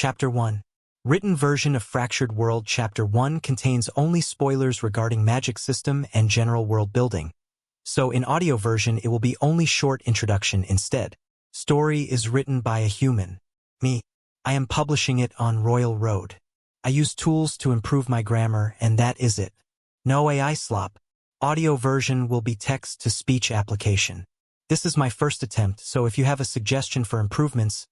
Chapter 1. Written version of Fractured World. Chapter 1 contains only spoilers regarding magic system and general world building. So in audio version, it will be only short introduction instead. Story is written by a human. Me. I am publishing it on RoyalRoad. I use tools to improve my grammar, and that is it. No AI slop. Audio version will be text-to-speech application. This is my first attempt, so if you have a suggestion for improvements,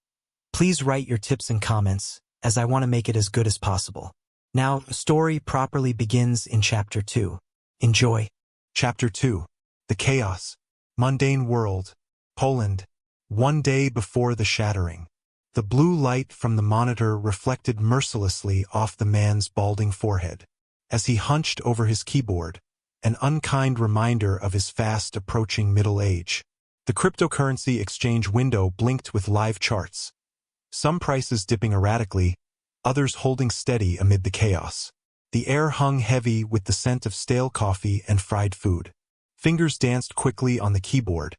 please write your tips and comments, as I want to make it as good as possible. Now, the story properly begins in Chapter 2. Enjoy. Chapter 2. The Chaos. Mundane World. Poland. One day before the shattering. The blue light from the monitor reflected mercilessly off the man's balding forehead. As he hunched over his keyboard, an unkind reminder of his fast approaching middle age. The cryptocurrency exchange window blinked with live charts. Some prices dipping erratically, others holding steady amid the chaos. The air hung heavy with the scent of stale coffee and fried food. Fingers danced quickly on the keyboard,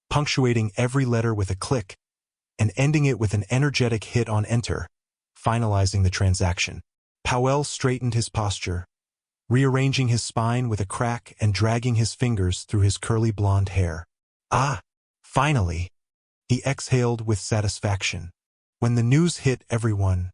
punctuating every letter with a click, and ending it with an energetic hit on enter, finalizing the transaction. Powell straightened his posture, rearranging his spine with a crack and dragging his fingers through his curly blonde hair. Ah, finally! He exhaled with satisfaction. When the news hit everyone,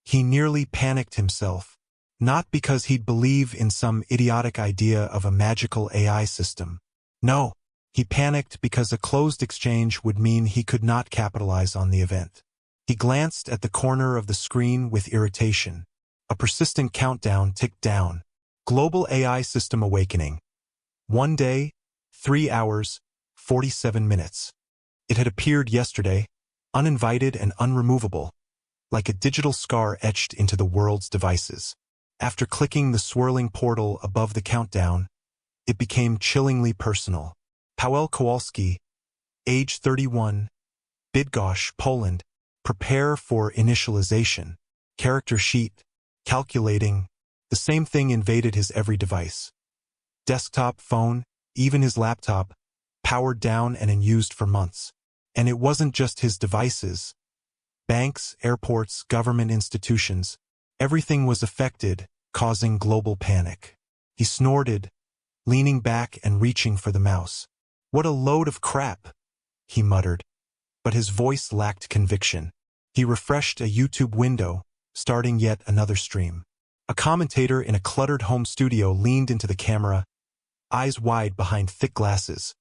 he nearly panicked himself, not because he'd believe in some idiotic idea of a magical AI system. No, he panicked because a closed exchange would mean he could not capitalize on the event. He glanced at the corner of the screen with irritation. A persistent countdown ticked down. Global AI System Awakening. 1 day, 3 hours, 47 minutes. It had appeared yesterday, uninvited and unremovable, like a digital scar etched into the world's devices. After clicking the swirling portal above the countdown, it became chillingly personal. Powell Kowalski, age 31, Bydgoszcz, Poland. Prepare for initialization. Character sheet. Calculating. The same thing invaded his every device. Desktop, phone, even his laptop, powered down and unused for months. And it wasn't just his devices. Banks, airports, government institutions, everything was affected, causing global panic. He snorted, leaning back and reaching for the mouse. What a load of crap, he muttered, but his voice lacked conviction. He refreshed a YouTube window, starting yet another stream. A commentator in a cluttered home studio leaned into the camera, eyes wide behind thick glasses,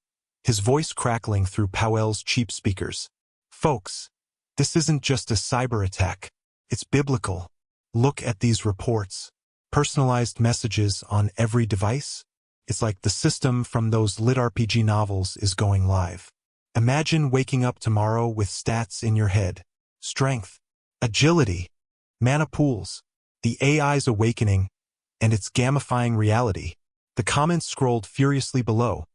his voice crackling through Powell's cheap speakers. Folks, this isn't just a cyber attack. It's biblical. Look at these reports. Personalized messages on every device? It's like the system from those Litrpg novels is going live. Imagine waking up tomorrow with stats in your head. Strength, agility, mana pools, the AI's awakening, and its gamifying reality. The comments scrolled furiously below.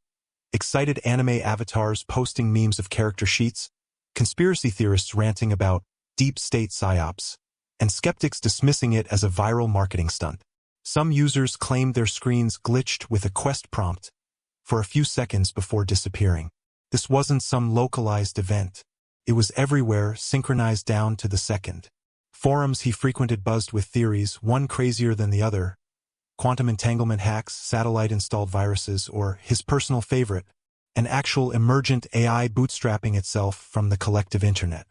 Excited anime avatars posting memes of character sheets, conspiracy theorists ranting about deep state psyops, and skeptics dismissing it as a viral marketing stunt. Some users claimed their screens glitched with a quest prompt for a few seconds before disappearing. This wasn't some localized event. It was everywhere, synchronized down to the second. Forums he frequented buzzed with theories, one crazier than the other. Quantum entanglement hacks, satellite-installed viruses, or his personal favorite, an actual emergent AI bootstrapping itself from the collective internet.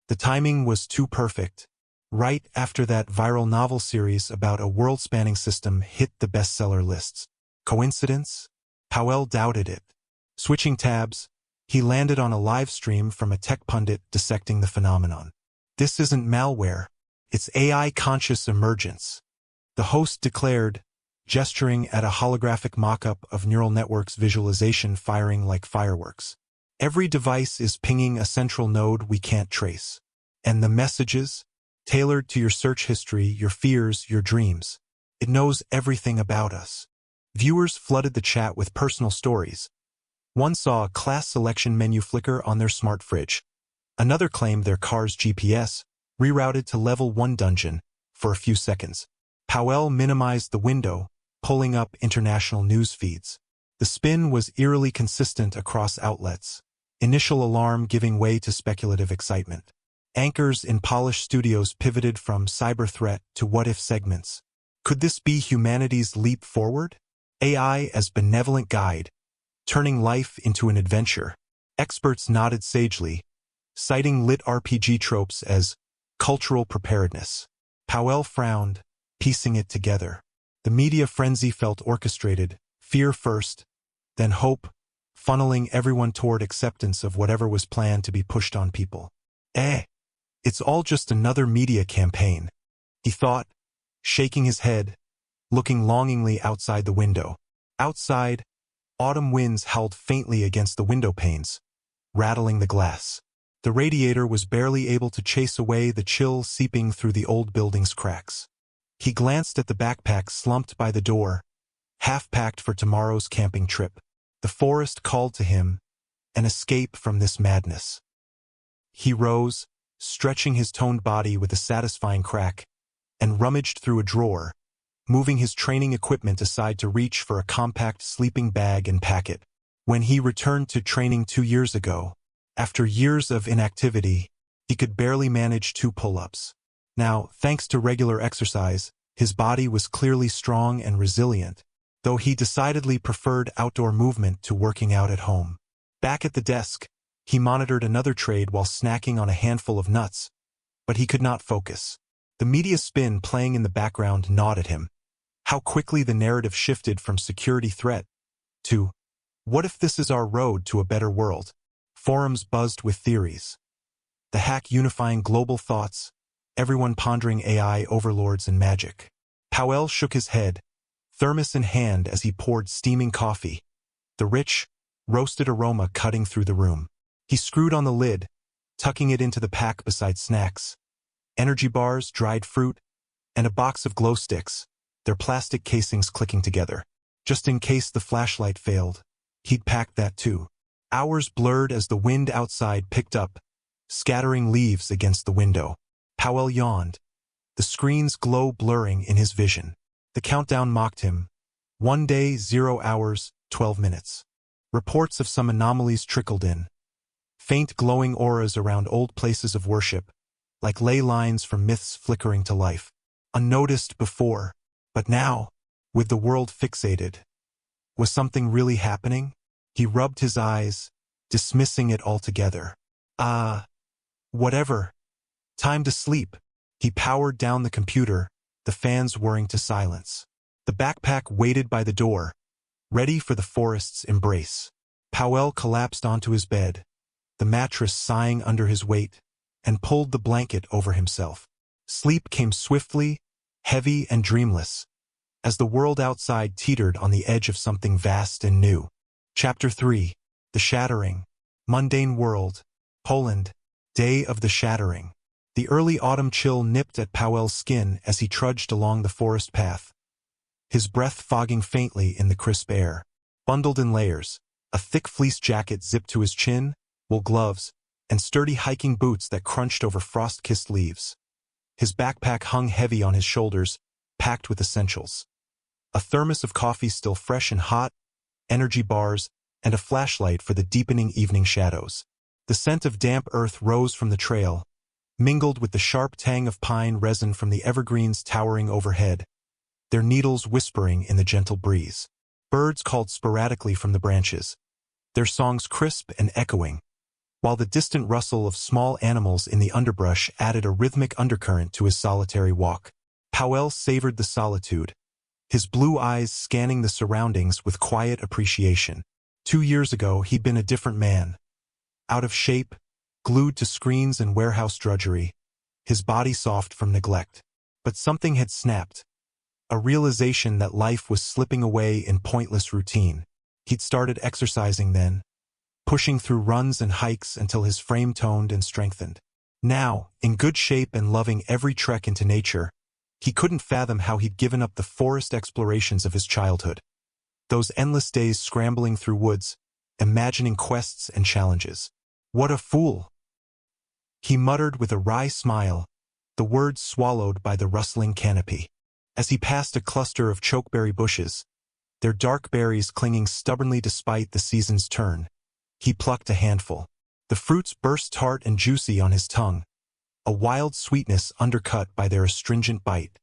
The timing was too perfect. Right after that viral novel series about a world-spanning system hit the bestseller lists. Coincidence? Powell doubted it. Switching tabs, he landed on a live stream from a tech pundit dissecting the phenomenon. This isn't malware. It's AI-conscious emergence. The host declared, gesturing at a holographic mock-up of neural networks visualization firing like fireworks. Every device is pinging a central node we can't trace. And the messages? Tailored to your search history, your fears, your dreams. It knows everything about us. Viewers flooded the chat with personal stories. One saw a class selection menu flicker on their smart fridge. Another claimed their car's GPS rerouted to level 1 dungeon for a few seconds. Powell minimized the window, pulling up international news feeds. The spin was eerily consistent across outlets, initial alarm giving way to speculative excitement. Anchors in polished studios pivoted from cyber threat to what-if segments. Could this be humanity's leap forward? AI as benevolent guide, turning life into an adventure. Experts nodded sagely, citing lit RPG tropes as cultural preparedness. Powell frowned, piecing it together. The media frenzy felt orchestrated, fear first, then hope, funneling everyone toward acceptance of whatever was planned to be pushed on people. It's all just another media campaign, he thought, shaking his head, looking longingly outside the window. Outside, autumn winds howled faintly against the window panes, rattling the glass. The radiator was barely able to chase away the chill seeping through the old building's cracks. He glanced at the backpack slumped by the door, half-packed for tomorrow's camping trip. The forest called to him, an escape from this madness. He rose, stretching his toned body with a satisfying crack, and rummaged through a drawer, moving his training equipment aside to reach for a compact sleeping bag and packet. When he returned to training 2 years ago, after years of inactivity, he could barely manage 2 pull-ups. Now, thanks to regular exercise, his body was clearly strong and resilient, though he decidedly preferred outdoor movement to working out at home. Back at the desk, he monitored another trade while snacking on a handful of nuts, but he could not focus. The media spin playing in the background gnawed at him. How quickly the narrative shifted from security threat to, what if this is our road to a better world? Forums buzzed with theories. The hack unifying global thoughts, everyone pondering AI overlords and magic. Powell shook his head, thermos in hand as he poured steaming coffee, the rich, roasted aroma cutting through the room. He screwed on the lid, tucking it into the pack beside snacks, energy bars, dried fruit, and a box of glow sticks, their plastic casings clicking together. Just in case the flashlight failed, he'd packed that too. Hours blurred as the wind outside picked up, scattering leaves against the window. Powell yawned, the screen's glow blurring in his vision. The countdown mocked him. 1 day, 0 hours, 12 minutes. Reports of some anomalies trickled in. Faint glowing auras around old places of worship, like ley lines from myths flickering to life. Unnoticed before, but now, with the world fixated. Was something really happening? He rubbed his eyes, dismissing it altogether. Whatever. Time to sleep. He powered down the computer, the fans whirring to silence. The backpack waited by the door, ready for the forest's embrace. Powell collapsed onto his bed, the mattress sighing under his weight, and pulled the blanket over himself. Sleep came swiftly, heavy and dreamless, as the world outside teetered on the edge of something vast and new. Chapter 3. The Shattering. Mundane World. Poland. Day of the Shattering. The early autumn chill nipped at Powell's skin as he trudged along the forest path, his breath fogging faintly in the crisp air. Bundled in layers, a thick fleece jacket zipped to his chin, wool gloves, and sturdy hiking boots that crunched over frost-kissed leaves. His backpack hung heavy on his shoulders, packed with essentials. A thermos of coffee still fresh and hot, energy bars, and a flashlight for the deepening evening shadows. The scent of damp earth rose from the trail, mingled with the sharp tang of pine resin from the evergreens towering overhead, their needles whispering in the gentle breeze. Birds called sporadically from the branches, their songs crisp and echoing, while the distant rustle of small animals in the underbrush added a rhythmic undercurrent to his solitary walk. Powell savored the solitude, his blue eyes scanning the surroundings with quiet appreciation. 2 years ago, he'd been a different man. Out of shape, glued to screens and warehouse drudgery, his body soft from neglect. But something had snapped, a realization that life was slipping away in pointless routine. He'd started exercising then, pushing through runs and hikes until his frame toned and strengthened. Now, in good shape and loving every trek into nature, he couldn't fathom how he'd given up the forest explorations of his childhood. Those endless days scrambling through woods, imagining quests and challenges. What a fool! He muttered with a wry smile, the words swallowed by the rustling canopy. As he passed a cluster of chokeberry bushes, their dark berries clinging stubbornly despite the season's turn, he plucked a handful. The fruits burst tart and juicy on his tongue, a wild sweetness undercut by their astringent bite.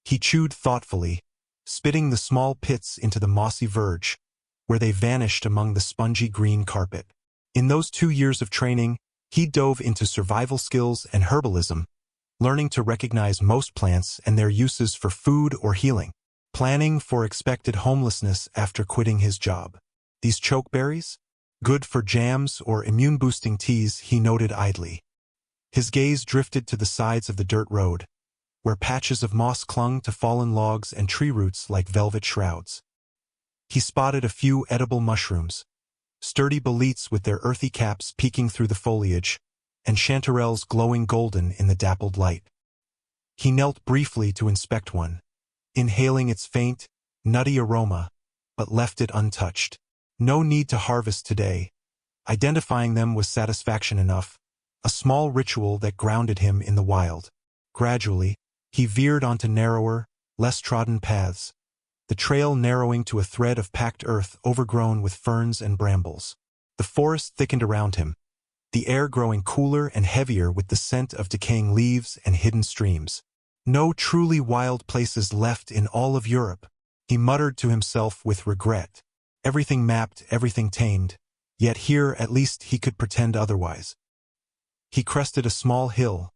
He chewed thoughtfully, spitting the small pits into the mossy verge, where they vanished among the spongy green carpet. In those 2 years of training, he dove into survival skills and herbalism, learning to recognize most plants and their uses for food or healing, planning for expected homelessness after quitting his job. These chokeberries? Good for jams or immune-boosting teas, he noted idly. His gaze drifted to the sides of the dirt road, where patches of moss clung to fallen logs and tree roots like velvet shrouds. He spotted a few edible mushrooms, sturdy boletes with their earthy caps peeking through the foliage, and chanterelles glowing golden in the dappled light. He knelt briefly to inspect one, inhaling its faint, nutty aroma, but left it untouched. No need to harvest today. Identifying them was satisfaction enough, a small ritual that grounded him in the wild. Gradually, he veered onto narrower, less trodden paths, the trail narrowing to a thread of packed earth overgrown with ferns and brambles. The forest thickened around him, the air growing cooler and heavier with the scent of decaying leaves and hidden streams. No truly wild places left in all of Europe, he muttered to himself with regret. Everything mapped, everything tamed, yet here at least he could pretend otherwise. He crested a small hill,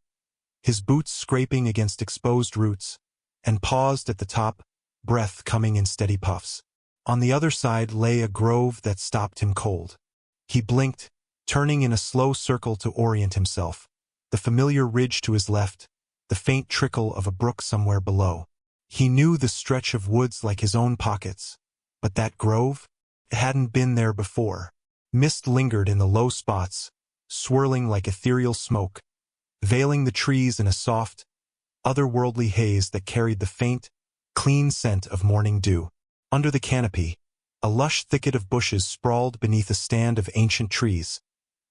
his boots scraping against exposed roots, and paused at the top, breath coming in steady puffs. On the other side lay a grove that stopped him cold. He blinked, turning in a slow circle to orient himself, the familiar ridge to his left, the faint trickle of a brook somewhere below. He knew the stretch of woods like his own pockets, but that grove? It hadn't been there before. Mist lingered in the low spots, swirling like ethereal smoke, veiling the trees in a soft, otherworldly haze that carried the faint, clean scent of morning dew. Under the canopy, a lush thicket of bushes sprawled beneath a stand of ancient trees,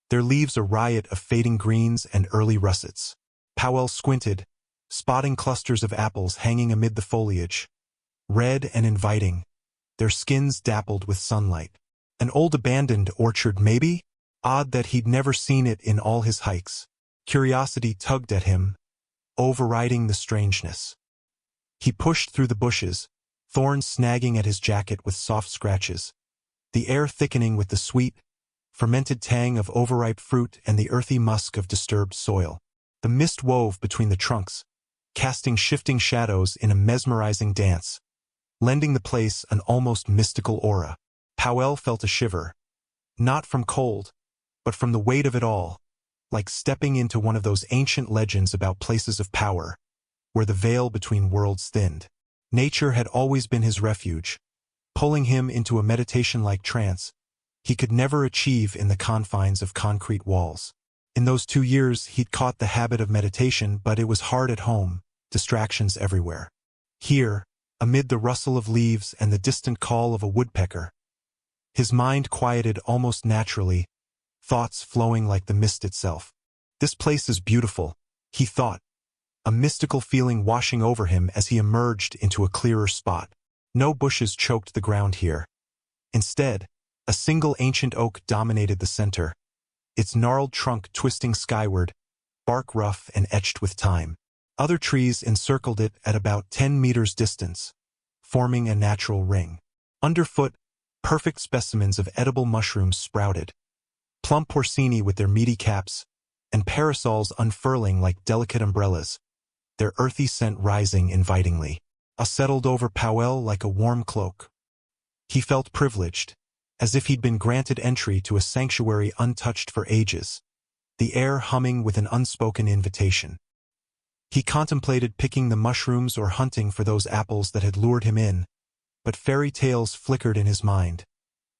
their leaves a riot of fading greens and early russets. Powell squinted, spotting clusters of apples hanging amid the foliage, red and inviting, their skins dappled with sunlight. An old abandoned orchard maybe? Odd that he'd never seen it in all his hikes. Curiosity tugged at him, overriding the strangeness. He pushed through the bushes, thorns snagging at his jacket with soft scratches, the air thickening with the sweet, fermented tang of overripe fruit and the earthy musk of disturbed soil. The mist wove between the trunks, casting shifting shadows in a mesmerizing dance, lending the place an almost mystical aura. Powell felt a shiver, not from cold, but from the weight of it all, like stepping into one of those ancient legends about places of power, where the veil between worlds thinned. Nature had always been his refuge, pulling him into a meditation-like trance he could never achieve in the confines of concrete walls. In those 2 years, he'd caught the habit of meditation, but it was hard at home, distractions everywhere. Here, amid the rustle of leaves and the distant call of a woodpecker, his mind quieted almost naturally, thoughts flowing like the mist itself. This place is beautiful, he thought, a mystical feeling washing over him as he emerged into a clearer spot. No bushes choked the ground here. Instead, a single ancient oak dominated the center, its gnarled trunk twisting skyward, bark rough and etched with time. Other trees encircled it at about 10 meters distance, forming a natural ring. Underfoot, perfect specimens of edible mushrooms sprouted, plump porcini with their meaty caps, and parasols unfurling like delicate umbrellas, their earthy scent rising invitingly. Settled over Powell like a warm cloak. He felt privileged, as if he'd been granted entry to a sanctuary untouched for ages, the air humming with an unspoken invitation. He contemplated picking the mushrooms or hunting for those apples that had lured him in, but fairy tales flickered in his mind,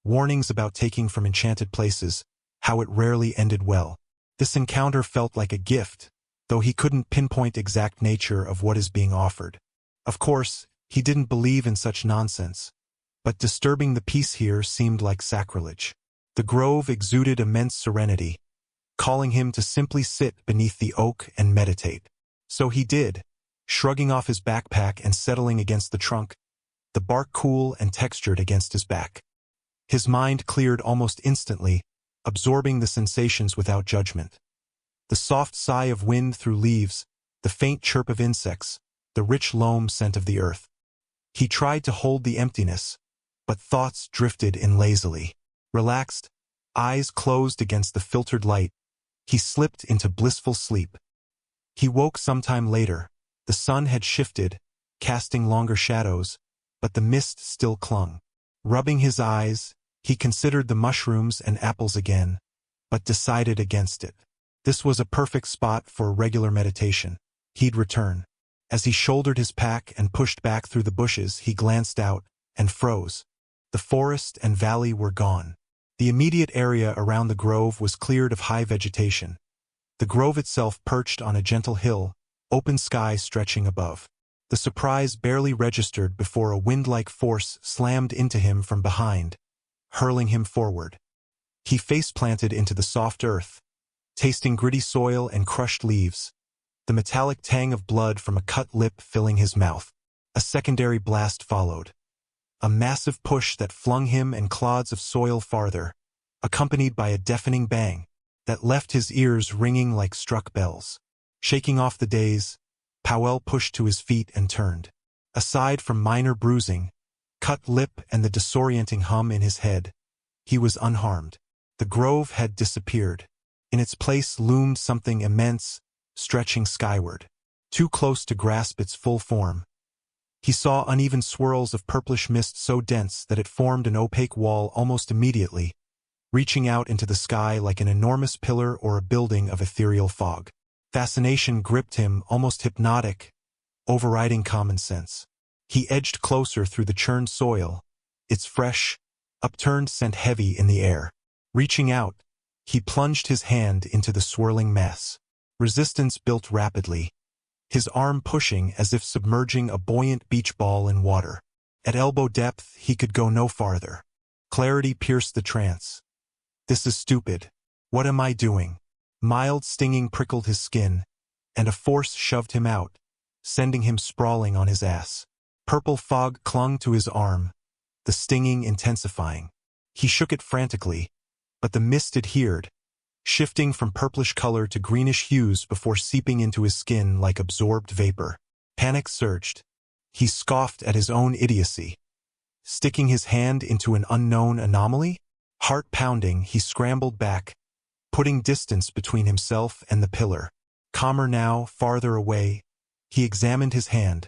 warnings about taking from enchanted places, how it rarely ended well. This encounter felt like a gift, though he couldn't pinpoint exact nature of what is being offered. Of course, he didn't believe in such nonsense, but disturbing the peace here seemed like sacrilege. The grove exuded immense serenity, calling him to simply sit beneath the oak and meditate. So he did, shrugging off his backpack and settling against the trunk, the bark cool and textured against his back. His mind cleared almost instantly, absorbing the sensations without judgment. The soft sigh of wind through leaves, the faint chirp of insects, the rich loam scent of the earth. He tried to hold the emptiness, but thoughts drifted in lazily. Relaxed, eyes closed against the filtered light, he slipped into blissful sleep. He woke sometime later. The sun had shifted, casting longer shadows, but the mist still clung. Rubbing his eyes, he considered the mushrooms and apples again, but decided against it. This was a perfect spot for regular meditation. He'd return. As he shouldered his pack and pushed back through the bushes, he glanced out and froze. The forest and valley were gone. The immediate area around the grove was cleared of high vegetation. The grove itself perched on a gentle hill, open sky stretching above. The surprise barely registered before a wind-like force slammed into him from behind, hurling him forward. He face-planted into the soft earth, tasting gritty soil and crushed leaves, the metallic tang of blood from a cut lip filling his mouth. A secondary blast followed. A massive push that flung him and clods of soil farther, accompanied by a deafening bang that left his ears ringing like struck bells. Shaking off the daze, Powell pushed to his feet and turned. Aside from minor bruising, cut lip and the disorienting hum in his head, he was unharmed. The grove had disappeared. In its place loomed something immense, stretching skyward. Too close to grasp its full form, he saw uneven swirls of purplish mist so dense that it formed an opaque wall almost immediately, reaching out into the sky like an enormous pillar or a building of ethereal fog. Fascination gripped him, almost hypnotic, overriding common sense. He edged closer through the churned soil, its fresh, upturned scent heavy in the air. Reaching out, he plunged his hand into the swirling mass. Resistance built rapidly, his arm pushing as if submerging a buoyant beach ball in water. At elbow depth, he could go no farther. Clarity pierced the trance. This is stupid. What am I doing? Mild stinging prickled his skin, and a force shoved him out, sending him sprawling on his ass. Purple fog clung to his arm, the stinging intensifying. He shook it frantically, but the mist adhered, shifting from purplish color to greenish hues before seeping into his skin like absorbed vapor. Panic surged. He scoffed at his own idiocy. Sticking his hand into an unknown anomaly? Heart pounding, he scrambled back, putting distance between himself and the pillar. Calmer now, farther away, he examined his hand,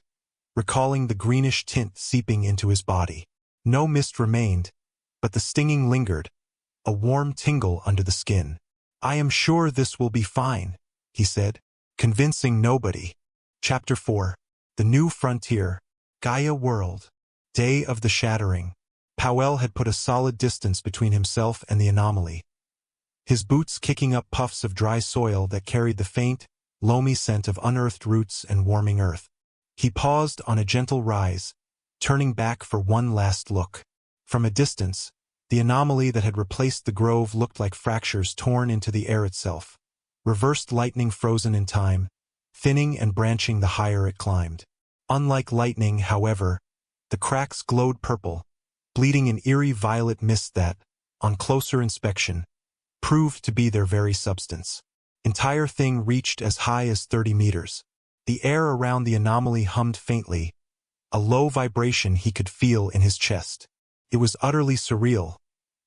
recalling the greenish tint seeping into his body. No mist remained, but the stinging lingered, a warm tingle under the skin. I am sure this will be fine, he said, convincing nobody. Chapter 4. The New Frontier. Gaia World. Day of the Shattering. Powell had put a solid distance between himself and the anomaly, his boots kicking up puffs of dry soil that carried the faint, loamy scent of unearthed roots and warming earth. He paused on a gentle rise, turning back for one last look. From a distance, the anomaly that had replaced the grove looked like fractures torn into the air itself, reversed lightning frozen in time, thinning and branching the higher it climbed. Unlike lightning, however, the cracks glowed purple, bleeding an eerie violet mist that, on closer inspection, proved to be their very substance. Entire thing reached as high as 30 meters. The air around the anomaly hummed faintly, a low vibration he could feel in his chest. It was utterly surreal,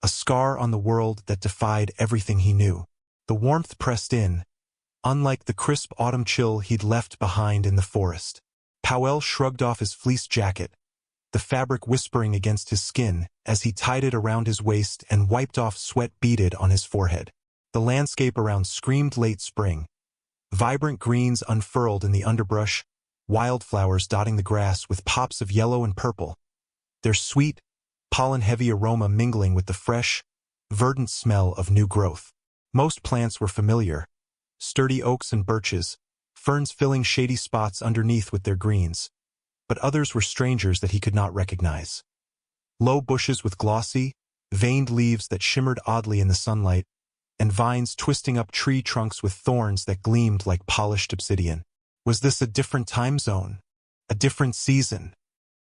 a scar on the world that defied everything he knew. The warmth pressed in, unlike the crisp autumn chill he'd left behind in the forest. Powell shrugged off his fleece jacket, the fabric whispering against his skin as he tied it around his waist and wiped off sweat beaded on his forehead. The landscape around screamed late spring. Vibrant greens unfurled in the underbrush, wildflowers dotting the grass with pops of yellow and purple, their sweet, pollen-heavy aroma mingling with the fresh, verdant smell of new growth. Most plants were familiar, sturdy oaks and birches, ferns filling shady spots underneath with their greens, but others were strangers that he could not recognize. Low bushes with glossy, veined leaves that shimmered oddly in the sunlight, and vines twisting up tree trunks with thorns that gleamed like polished obsidian. Was this a different time zone? A different season?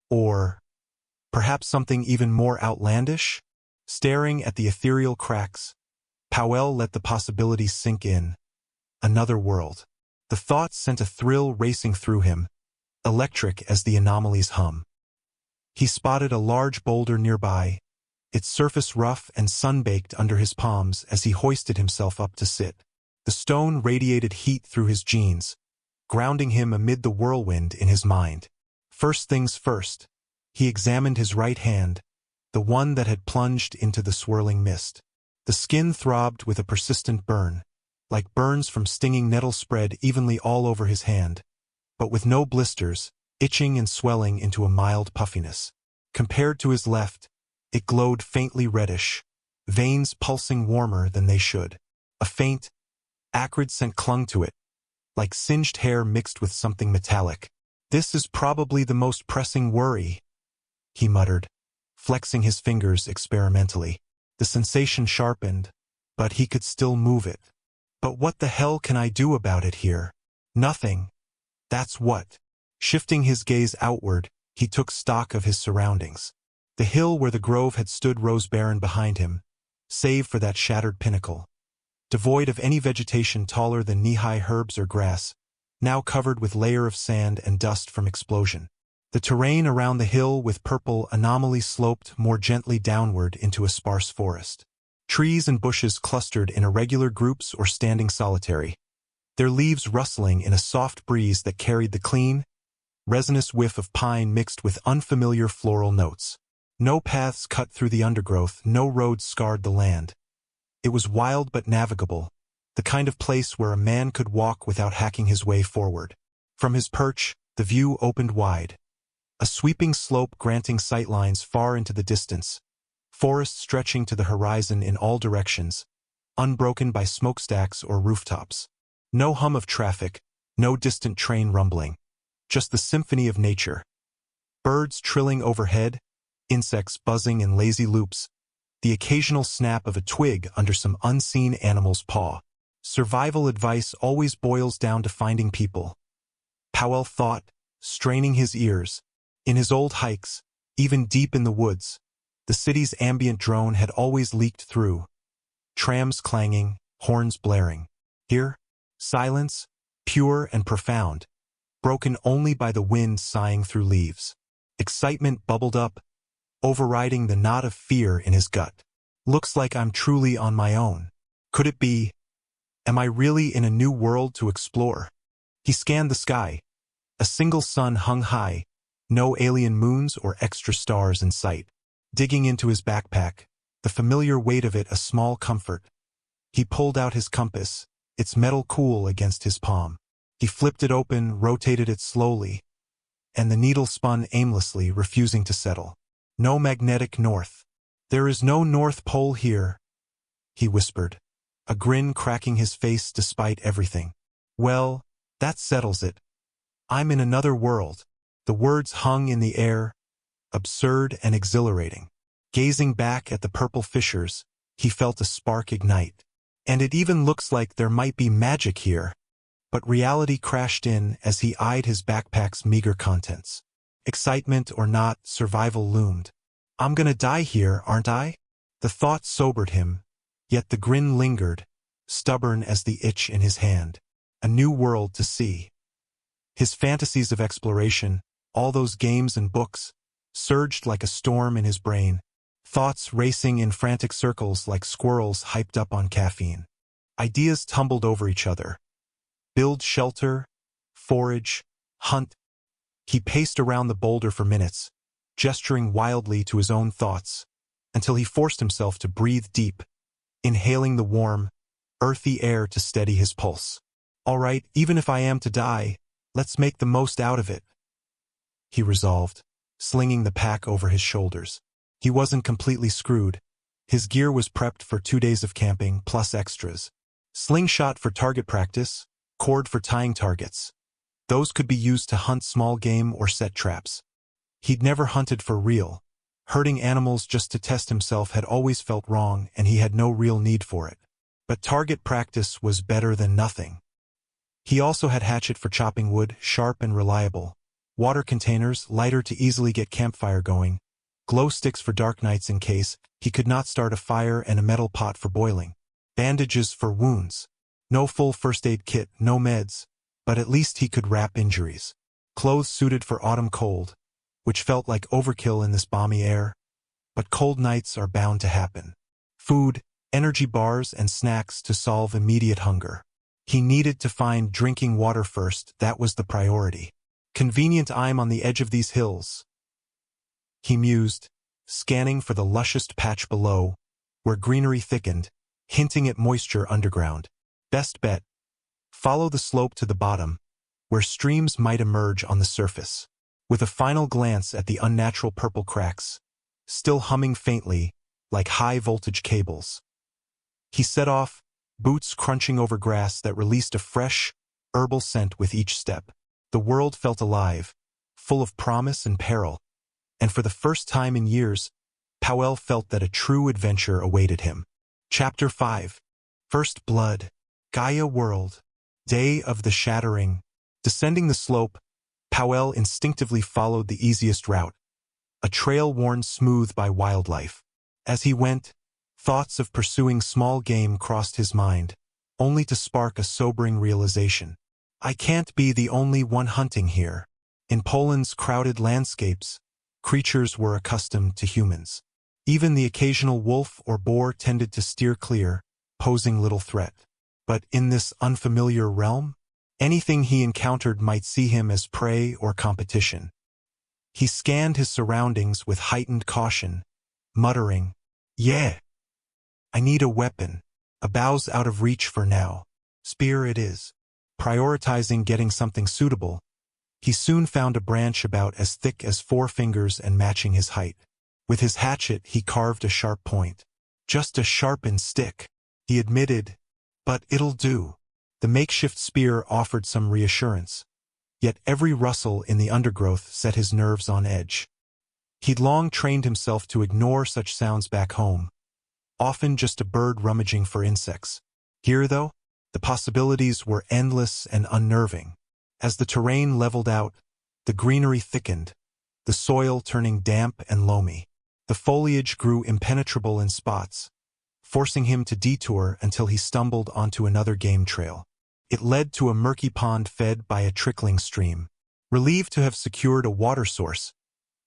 Or perhaps something even more outlandish? Staring at the ethereal cracks, Powell let the possibilities sink in. Another world. The thought sent a thrill racing through him, electric as the anomaly's hum. He spotted a large boulder nearby, its surface rough and sun-baked under his palms as he hoisted himself up to sit. The stone radiated heat through his jeans, grounding him amid the whirlwind in his mind. First things first, he examined his right hand, the one that had plunged into the swirling mist. The skin throbbed with a persistent burn, like burns from stinging nettles spread evenly all over his hand, but with no blisters, itching and swelling into a mild puffiness. Compared to his left, it glowed faintly reddish, veins pulsing warmer than they should. A faint, acrid scent clung to it, like singed hair mixed with something metallic. "This is probably the most pressing worry," he muttered, flexing his fingers experimentally. The sensation sharpened, but he could still move it. "But what the hell can I do about it here? Nothing. That's what." Shifting his gaze outward, he took stock of his surroundings. The hill where the grove had stood rose barren behind him, save for that shattered pinnacle. Devoid of any vegetation taller than knee-high herbs or grass, now covered with layer of sand and dust from explosion. The terrain around the hill with purple anomaly sloped more gently downward into a sparse forest. Trees and bushes clustered in irregular groups or standing solitary, their leaves rustling in a soft breeze that carried the clean, resinous whiff of pine mixed with unfamiliar floral notes. No paths cut through the undergrowth, no roads scarred the land. It was wild but navigable, the kind of place where a man could walk without hacking his way forward. From his perch, the view opened wide, a sweeping slope granting sightlines far into the distance, forest stretching to the horizon in all directions, unbroken by smokestacks or rooftops. No hum of traffic, no distant train rumbling, just the symphony of nature. Birds trilling overhead, insects buzzing in lazy loops, the occasional snap of a twig under some unseen animal's paw. Survival advice always boils down to finding people, Powell thought, straining his ears. In his old hikes, even deep in the woods, the city's ambient drone had always leaked through. Trams clanging, horns blaring. Here, silence, pure and profound, broken only by the wind sighing through leaves. Excitement bubbled up, overriding the knot of fear in his gut. Looks like I'm truly on my own. Could it be? Am I really in a new world to explore? He scanned the sky. A single sun hung high, no alien moons or extra stars in sight. Digging into his backpack, the familiar weight of it a small comfort. He pulled out his compass, its metal cool against his palm. He flipped it open, rotated it slowly, and the needle spun aimlessly, refusing to settle. No magnetic north. "There is no North Pole here," he whispered, a grin cracking his face despite everything. "Well, that settles it. I'm in another world." The words hung in the air, absurd and exhilarating. Gazing back at the purple fissures, he felt a spark ignite. "And it even looks like there might be magic here." But reality crashed in as he eyed his backpack's meager contents. Excitement or not, survival loomed. "I'm gonna die here, aren't I?" The thought sobered him, yet the grin lingered, stubborn as the itch in his hand. A new world to see. His fantasies of exploration, all those games and books, surged like a storm in his brain, thoughts racing in frantic circles like squirrels hyped up on caffeine. Ideas tumbled over each other. Build shelter, forage, hunt. He paced around the boulder for minutes, gesturing wildly to his own thoughts, until he forced himself to breathe deep, inhaling the warm, earthy air to steady his pulse. "All right, even if I am to die, let's make the most out of it," he resolved, slinging the pack over his shoulders. He wasn't completely screwed. His gear was prepped for 2 days of camping, plus extras. Slingshot for target practice, cord for tying targets. Those could be used to hunt small game or set traps. He'd never hunted for real. Hurting animals just to test himself had always felt wrong, and he had no real need for it. But target practice was better than nothing. He also had hatchet for chopping wood, sharp and reliable. Water containers, lighter to easily get campfire going. Glow sticks for dark nights in case he could not start a fire, and a metal pot for boiling. Bandages for wounds. No full first aid kit, no meds, but at least he could wrap injuries. Clothes suited for autumn cold, which felt like overkill in this balmy air, but cold nights are bound to happen. Food, energy bars, and snacks to solve immediate hunger. He needed to find drinking water first, that was the priority. Convenient I'm on the edge of these hills, he mused, scanning for the luscious patch below, where greenery thickened, hinting at moisture underground. Best bet, follow the slope to the bottom, where streams might emerge on the surface. With a final glance at the unnatural purple cracks, still humming faintly, like high-voltage cables, he set off, boots crunching over grass that released a fresh, herbal scent with each step. The world felt alive, full of promise and peril, and for the first time in years, Powell felt that a true adventure awaited him. Chapter 5. First Blood. Gaia World. Day of the Shattering. Descending the slope, Powell instinctively followed the easiest route, a trail worn smooth by wildlife. As he went, thoughts of pursuing small game crossed his mind, only to spark a sobering realization. I can't be the only one hunting here. In Poland's crowded landscapes, creatures were accustomed to humans. Even the occasional wolf or boar tended to steer clear, posing little threat. But in this unfamiliar realm, anything he encountered might see him as prey or competition. He scanned his surroundings with heightened caution, muttering, "Yeah, I need a weapon. A bow's out of reach for now. Spear it is." Prioritizing getting something suitable, he soon found a branch about as thick as 4 fingers and matching his height. With his hatchet, he carved a sharp point. "Just a sharpened stick," he admitted, "but it'll do." The makeshift spear offered some reassurance, yet every rustle in the undergrowth set his nerves on edge. He'd long trained himself to ignore such sounds back home, often just a bird rummaging for insects. Here, though, the possibilities were endless and unnerving. As the terrain leveled out, the greenery thickened, the soil turning damp and loamy. The foliage grew impenetrable in spots, forcing him to detour until he stumbled onto another game trail. It led to a murky pond fed by a trickling stream. Relieved to have secured a water source,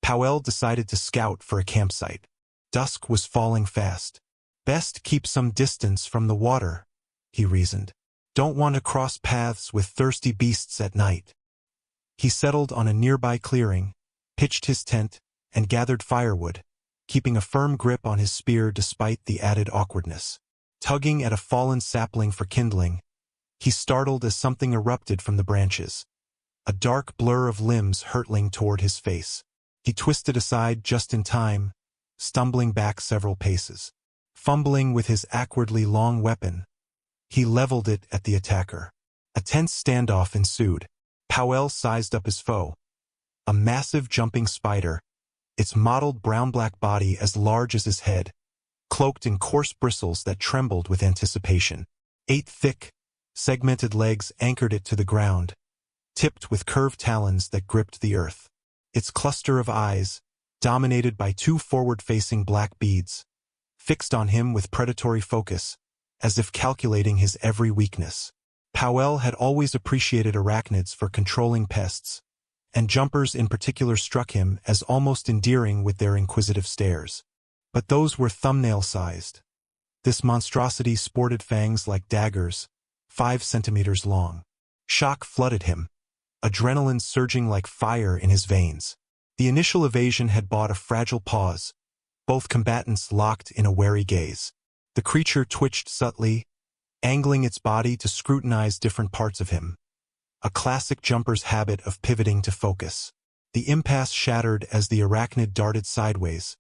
Powell decided to scout for a campsite. Dusk was falling fast. Best keep some distance from the water, he reasoned. Don't want to cross paths with thirsty beasts at night. He settled on a nearby clearing, pitched his tent, and gathered firewood, keeping a firm grip on his spear despite the added awkwardness. Tugging at a fallen sapling for kindling, he startled as something erupted from the branches, a dark blur of limbs hurtling toward his face. He twisted aside just in time, stumbling back several paces. Fumbling with his awkwardly long weapon, he leveled it at the attacker. A tense standoff ensued. Powell sized up his foe, a massive jumping spider, its mottled brown-black body as large as his head, cloaked in coarse bristles that trembled with anticipation. 8 thick, segmented legs anchored it to the ground, tipped with curved talons that gripped the earth. Its cluster of eyes, dominated by 2 forward-facing black beads, fixed on him with predatory focus, as if calculating his every weakness. Powell had always appreciated arachnids for controlling pests, and jumpers in particular struck him as almost endearing with their inquisitive stares. But those were thumbnail-sized. This monstrosity sported fangs like daggers, 5 centimeters long. Shock flooded him, adrenaline surging like fire in his veins. The initial evasion had bought a fragile pause, both combatants locked in a wary gaze. The creature twitched subtly, angling its body to scrutinize different parts of him, a classic jumper's habit of pivoting to focus. The impasse shattered as the arachnid darted sideways,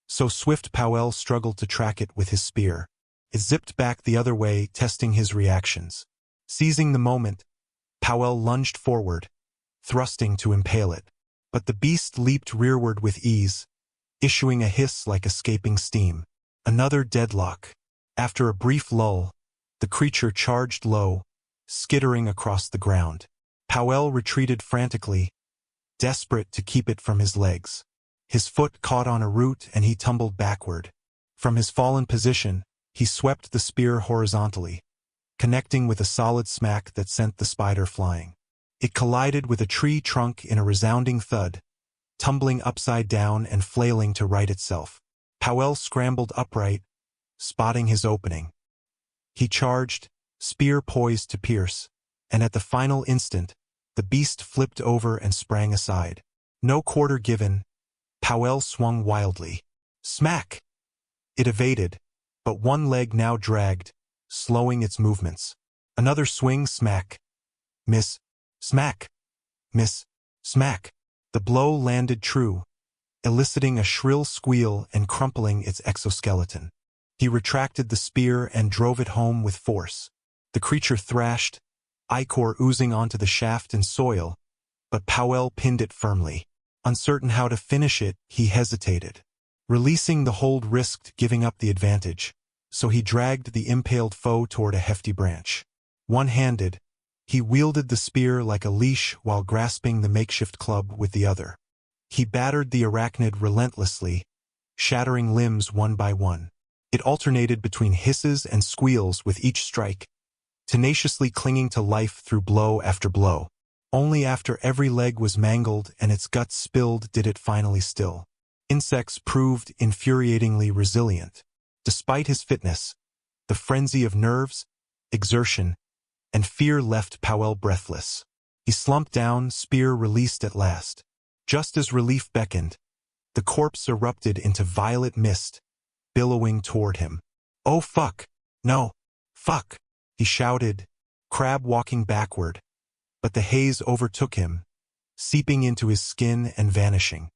so swift Powell struggled to track it with his spear. It zipped back the other way, testing his reactions. Seizing the moment, Powell lunged forward, thrusting to impale it. But the beast leaped rearward with ease, issuing a hiss like escaping steam. Another deadlock. After a brief lull, the creature charged low, skittering across the ground. Powell retreated frantically, desperate to keep it from his legs. His foot caught on a root and he tumbled backward. From his fallen position, he swept the spear horizontally, connecting with a solid smack that sent the spider flying. It collided with a tree trunk in a resounding thud, tumbling upside down and flailing to right itself. Powell scrambled upright, spotting his opening. He charged, spear poised to pierce, and at the final instant, the beast flipped over and sprang aside. No quarter given, Powell swung wildly. Smack! It evaded, but one leg now dragged, slowing its movements. Another swing, smack. Miss. Smack. Miss. Smack. The blow landed true, eliciting a shrill squeal and crumpling its exoskeleton. He retracted the spear and drove it home with force. The creature thrashed, ichor oozing onto the shaft and soil, but Powell pinned it firmly. Uncertain how to finish it, he hesitated. Releasing the hold risked giving up the advantage, so he dragged the impaled foe toward a hefty branch. One-handed, he wielded the spear like a leash while grasping the makeshift club with the other. He battered the arachnid relentlessly, shattering limbs one by one. It alternated between hisses and squeals with each strike, tenaciously clinging to life through blow after blow. Only after every leg was mangled and its guts spilled did it finally still. Insects proved infuriatingly resilient. Despite his fitness, the frenzy of nerves, exertion, and fear left Powell breathless. He slumped down, spear released at last. Just as relief beckoned, the corpse erupted into violet mist, billowing toward him. "Oh fuck! No! Fuck!" he shouted, crab walking backward, but the haze overtook him, seeping into his skin and vanishing.